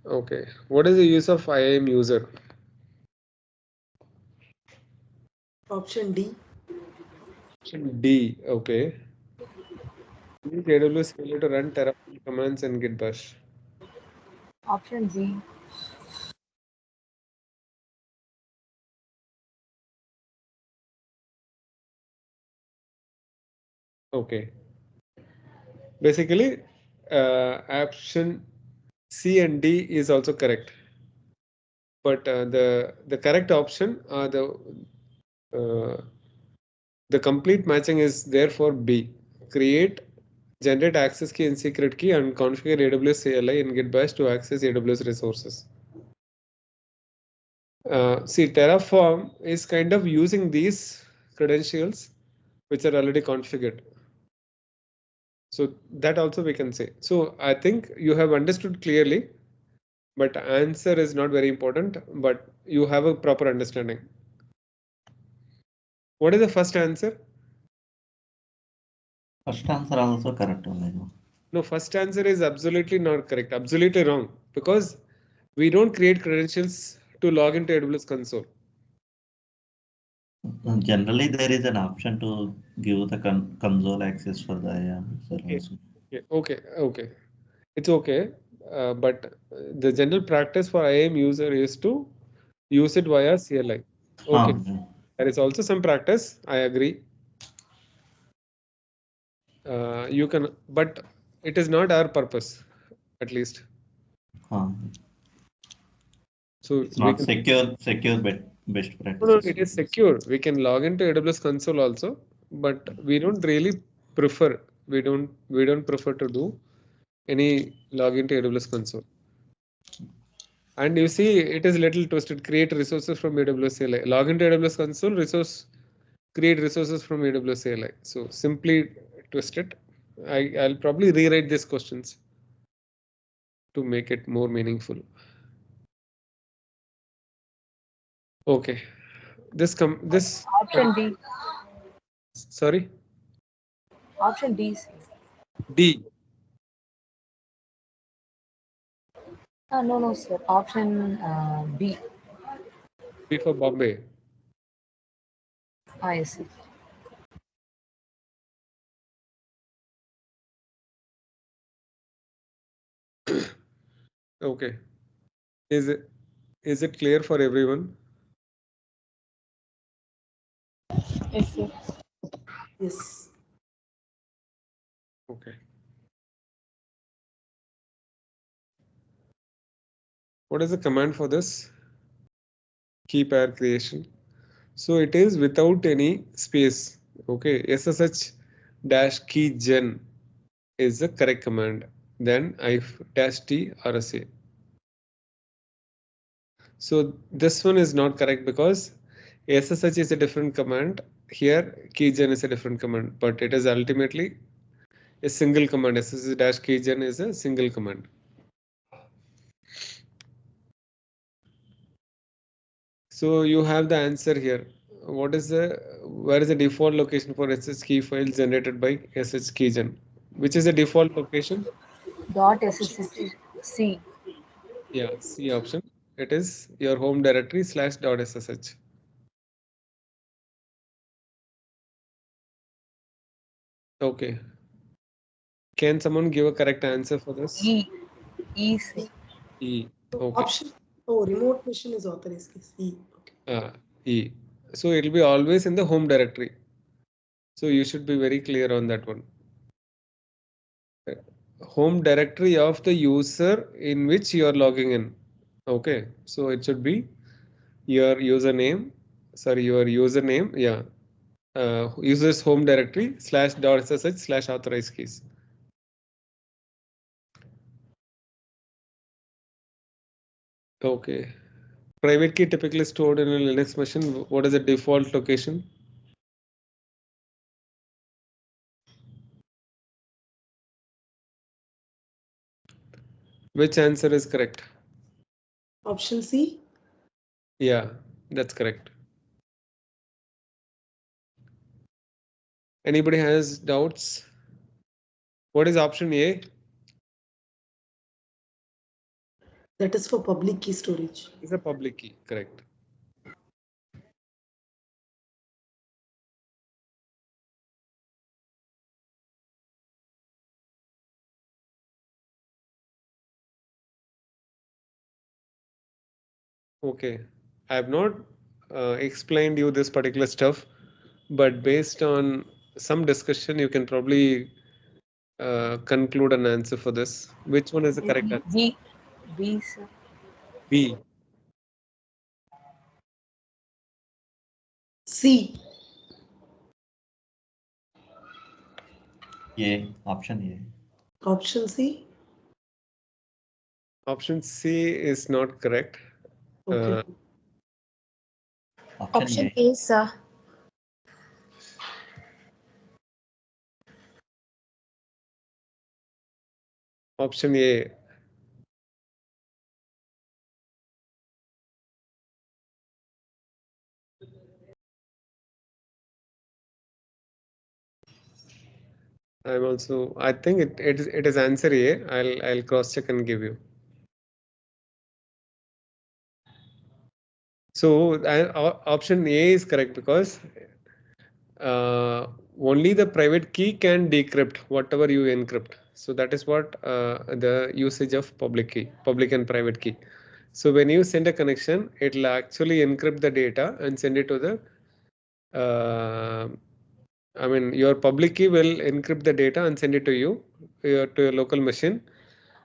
Okay. What is the use of IAM user? Option D. Option D. Okay. Use AWS Scalar to run Terraform commands and Git bash. Option Z. Okay. Basically, option C and D is also correct. But the correct option are the complete matching is therefore B. Create, generate access key and secret key and configure AWS CLI in Git bash to access AWS resources. See, Terraform is kind of using these credentials which are already configured. So that also we can say. So I think you have understood clearly, but answer is not very important, but you have a proper understanding. What is the first answer? First answer also correct only. No, first answer is absolutely not correct. Absolutely wrong. Because we don't create credentials to log into AWS console. Generally, there is an option to give the console access for the IAM servers. Okay. It's okay. But the general practice for IAM user is to use it via CLI. Okay. Yeah. There is also some practice. I agree. You can, but it is not our purpose, at least. So It's we not can. secure best No, practices. it is secure. We can log into AWS console also, but we don't really prefer. We don't prefer to do any login to AWS console. And you see, it is little twisted. Create resources from AWS CLI. Log into AWS console, create resources from AWS CLI. So simply twist it. I'll probably rewrite these questions to make it more meaningful. Okay. This Option D. sorry, Option D. D. No, sir. Option B. B for Bombay. Yes, sir. Okay. Is it clear for everyone? Yes, sir. Yes. Okay. What is the command for this? Key pair creation. So it is without any space. Okay. SSH dash key gen is the correct command. Then if dash t RSA. So this one is not correct because SSH is a different command. Here keygen is a different command, but it is ultimately a single command. SSH dash keygen is a single command. So you have the answer here. Where is the default location for SSH key files generated by SSH keygen? Which is the default location? .ssh. Yeah, C option. It is your home directory /.ssh. Okay. Can someone give a correct answer for this? E. C. E. Okay. Option. Oh, remote machine is authorized case. E. Okay. E. So it will be always in the home directory. So you should be very clear on that one. Home directory of the user in which you are logging in. Okay. So it should be your username. Yeah. User's home directory /.ssh/authorized keys. Okay. Private key typically stored in a Linux machine. What is the default location? Which answer is correct? Option C. Yeah, that's correct. Anybody has doubts? What is option A? That is for public key storage. It's a public key, correct. Okay, I have not explained you this particular stuff, but based on some discussion, you can probably conclude an answer for this. Which one is the correct answer? B. B, sir. B. C. A. Option A. Option C. Option C is not correct. Okay. Option A. A, sir. Option A. I'm also. I think it is answer A. I'll cross check and give you. So option A is correct because only the private key can decrypt whatever you encrypt. So that is what the usage of public key, public and private key. So when you send a connection, it will actually encrypt the data and send it to the I mean, your public key will encrypt the data and send it to you, to your local machine.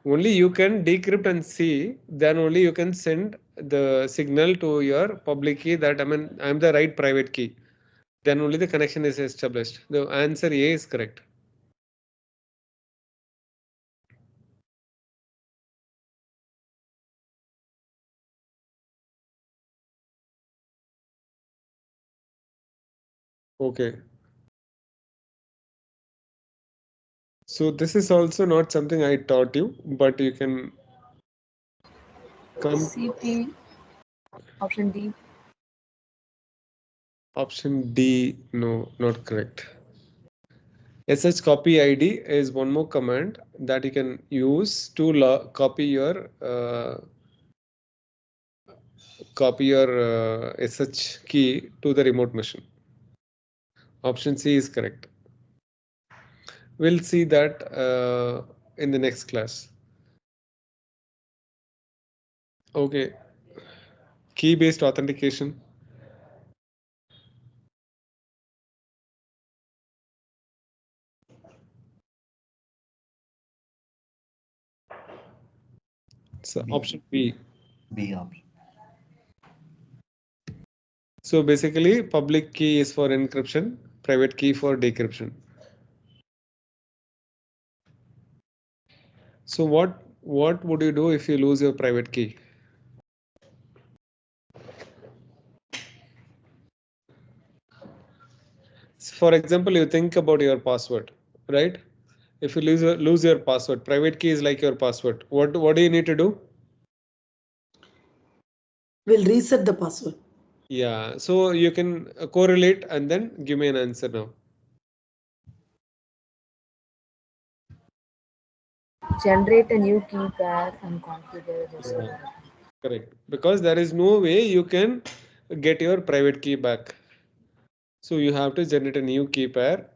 Only you can decrypt and see, then only you can send the signal to your public key that I'm the right private key. Then only the connection is established. The answer A is correct. Okay. So this is also not something I taught you, but you can come. CP. Option D. Option D, no, not correct. SH copy ID is one more command that you can use to copy your SH key to the remote machine. Option C is correct. We'll see that in the next class. Okay. Key-based authentication. So option B. B option. So basically, public key is for encryption, private key for decryption. So what would you do if you lose your private key? For example, you think about your password, right? If you lose your password, private key is like your password. What do you need to do? We'll reset the password. Yeah, so you can correlate and then give me an answer now. Generate a new key pair and configure the server. Correct, because there is no way you can get your private key back. So you have to generate a new key pair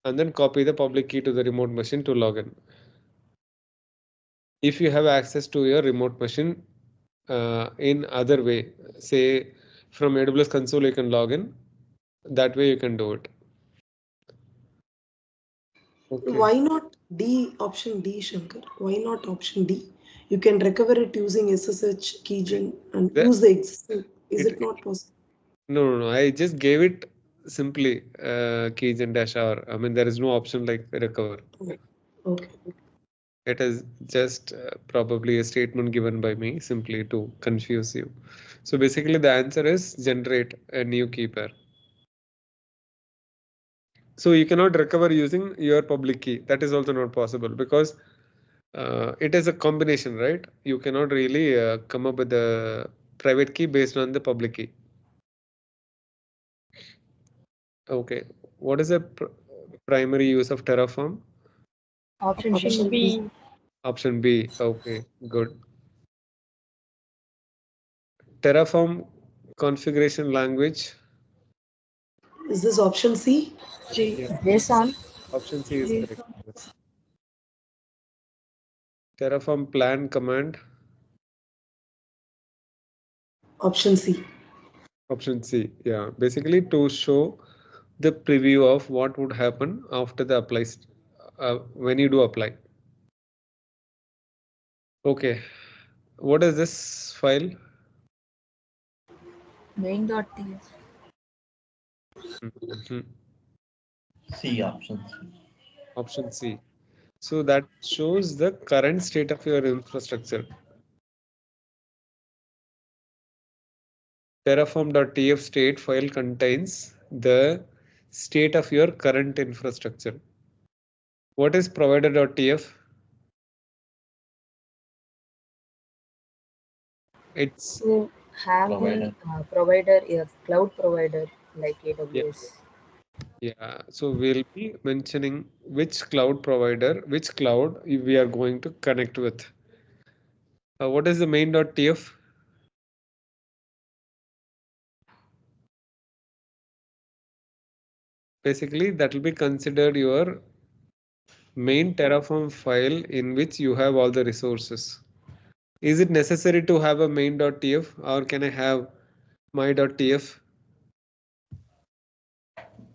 and then copy the public key to the remote machine to log in. If you have access to your remote machine in other way, say from AWS console you can log in, that way you can do it. Okay. Why not D, option D, Shankar? Why not option D? You can recover it using SSH keygen and use the existing. Is it not possible? No. I just gave it simply keys and dash R. I mean, there is no option like recover. Okay. It is just probably a statement given by me simply to confuse you. So basically the answer is generate a new key pair. So you cannot recover using your public key. That is also not possible because it is a combination, right? You cannot really come up with a private key based on the public key. Okay. What is the primary use of Terraform? Option B. Option B. Okay, good. Terraform configuration language. Is this option C? Yeah, JSON. option C is JSON. correct. Yes. Terraform plan command. Option C. Option C. Yeah, basically to show the preview of what would happen after the when you do apply. Okay, what is this file? Main.ts. Mhm. C option C. Option C. So that shows the current state of your infrastructure. Terraform.tf state file contains the state of your current infrastructure. What is provider.tf? It's To have Provider. the provider, a cloud provider like yeah, AWS. yeah. So we'll be mentioning which cloud provider, which cloud we are going to connect with. What is the main.tf? Basically, that will be considered your main Terraform file in which you have all the resources. Is it necessary to have a main.tf or can I have my.tf?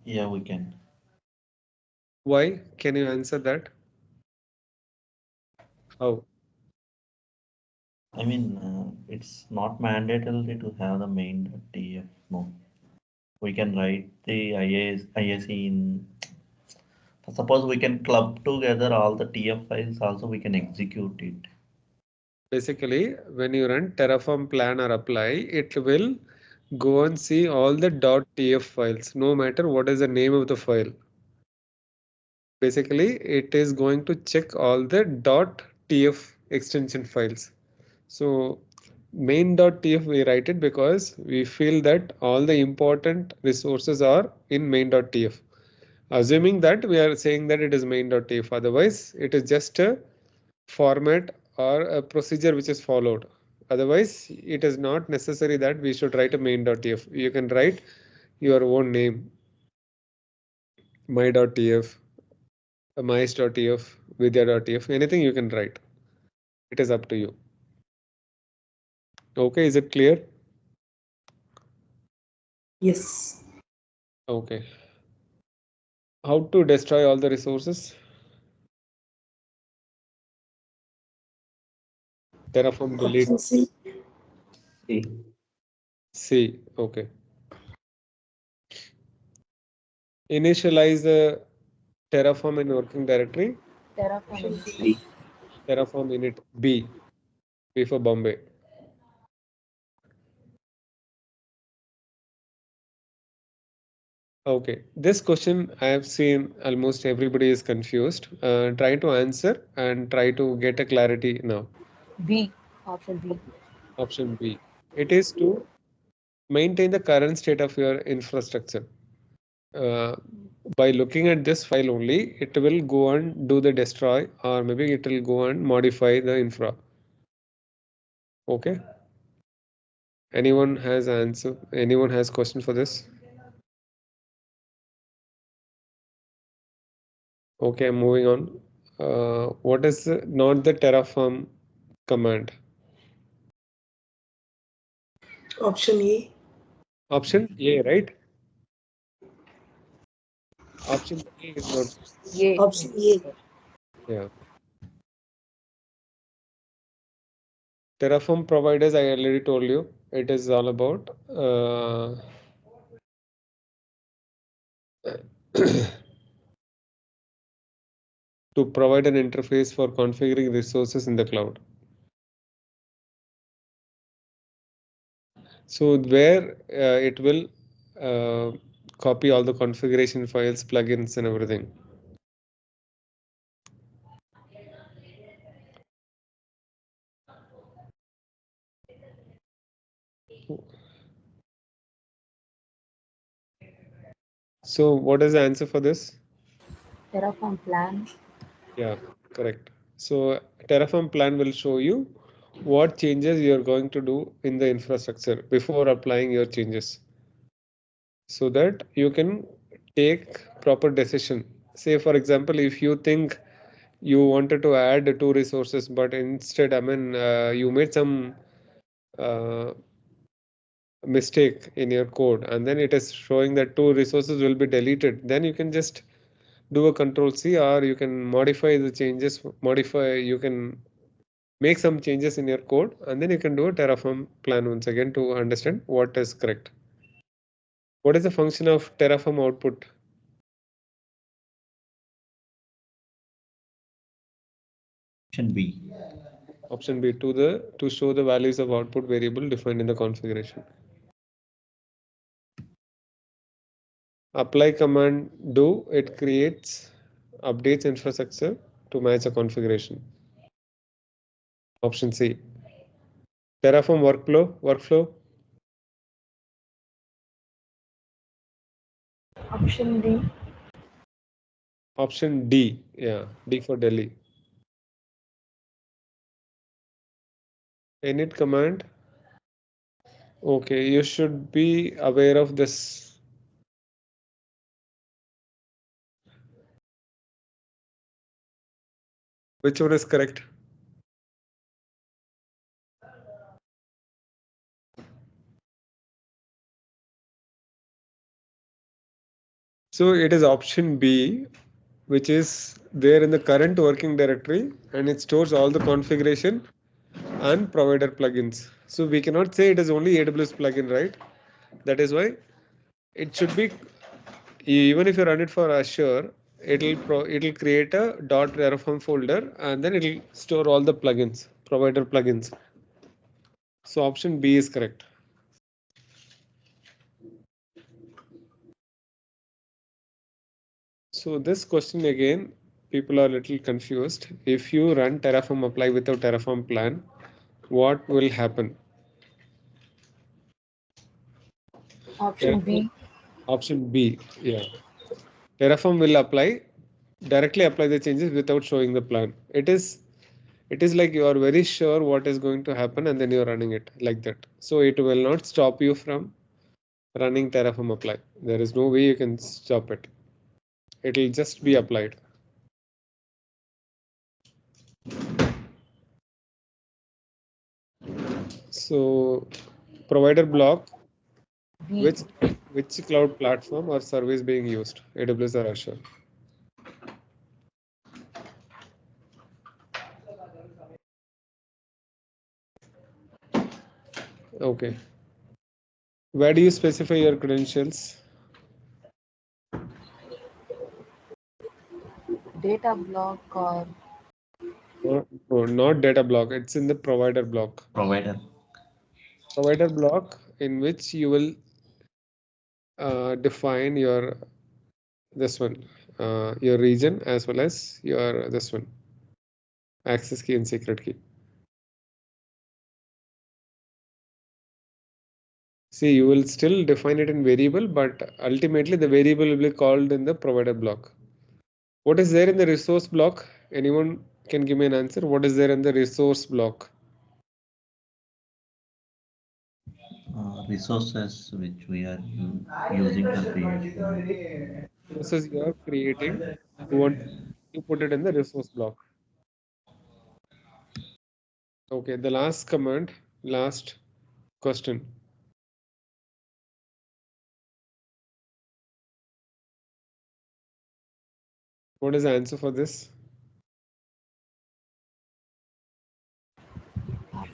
Yeah, we can. Why? Can you answer that? How? I mean, it's not mandatory to have the main.tf. No, we can write the ISE in. Suppose we can club together all the TF files. Also, we can execute it. Basically, when you run Terraform plan or apply, it will go and see all the .tf files, no matter what is the name of the file. Basically, it is going to check all the .tf extension files. So main.tf we write it because we feel that all the important resources are in main.tf. Assuming that we are saying that it is main.tf, otherwise it is just a format or a procedure which is followed. Otherwise, it is not necessary that we should write a main.tf. You can write your own name, my.tf, mice.tf, vidya.tf, anything you can write. It is up to you. Okay, is it clear? Yes. Okay. How to destroy all the resources? Terraform delete Option C. C. C. Okay. Initialize the Terraform in working directory. Terraform. B. Terraform init B. B for Bombay. Okay. This question I have seen almost everybody is confused. Try to answer and try to get a clarity now. B. Option B. Option B. It is to maintain the current state of your infrastructure. Uh, by looking at this file only, it will go and do the destroy, or maybe it will go and modify the infra. Okay. Anyone has answer? Anyone has question for this? Okay, I'm moving on. What is not the Terraform command? Option A. Option A, right? Option A is not. A. Option A. Yeah. Terraform providers, I already told you, it is all about to provide an interface for configuring resources in the cloud. So where it will copy all the configuration files, plugins, and everything. So what is the answer for this? Terraform plan. Yeah, correct. So Terraform plan will show you what changes you're going to do in the infrastructure before applying your changes, so that you can take proper decision. Say for example, if you think you wanted to add 2 resources, but instead, you made some uh, mistake in your code, and then it is showing that 2 resources will be deleted, then you can just do a control C, or you can modify the changes, you can make some changes in your code, and then you can do a Terraform plan once again to understand what is correct. What is the function of Terraform output? Option B. Option B, to show the values of output variable defined in the configuration. Apply command do, it creates, updates infrastructure to match a configuration. Option C. Terraform workflow. Option D. Option D, yeah, D for Delhi. Init command. Okay, you should be aware of this. Which one is correct? So it is option B, which is there in the current working directory, and it stores all the configuration and provider plugins. So we cannot say it is only AWS plugin, right? That is why it should be, even if you run it for Azure, it'll create a .terraform folder, and then it'll store all the plugins, provider plugins. So option B is correct. So this question again, people are a little confused. If you run Terraform apply without Terraform plan, what will happen? Option B. Option B, yeah. Terraform will directly apply the changes without showing the plan. It is like you are very sure what is going to happen, and then you're running it like that. So it will not stop you from running Terraform apply. There is no way you can stop it. It will just be applied. So provider block, B. which cloud platform or service being used, AWS or Azure? Okay. Where do you specify your credentials? Data block or No, not data block. It's in the provider block. Provider. Provider block in which you will define your your region, as well as your access key and secret key. See, you will still define it in variable, but ultimately the variable will be called in the provider block. What is there in the resource block? Anyone can give me an answer. What is there in the resource block? Resources which we are using for creation. Resources you are creating, you want to put it in the resource block. Okay, the last command, last question. What is the answer for this?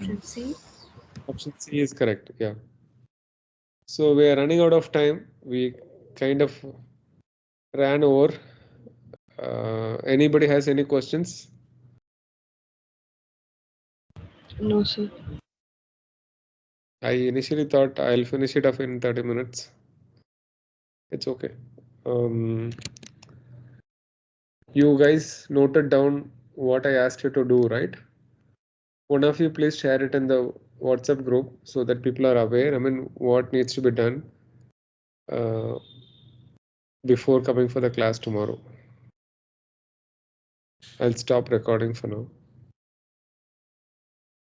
option C. Option C is correct. Yeah. So we are running out of time. We kind of ran over. Anybody has any questions? No, sir. I initially thought I'll finish it off in 30 minutes. It's okay. You guys noted down what I asked you to do, right? One of you please share it in the WhatsApp group so that people are aware. What needs to be done before coming for the class tomorrow. I'll stop recording for now.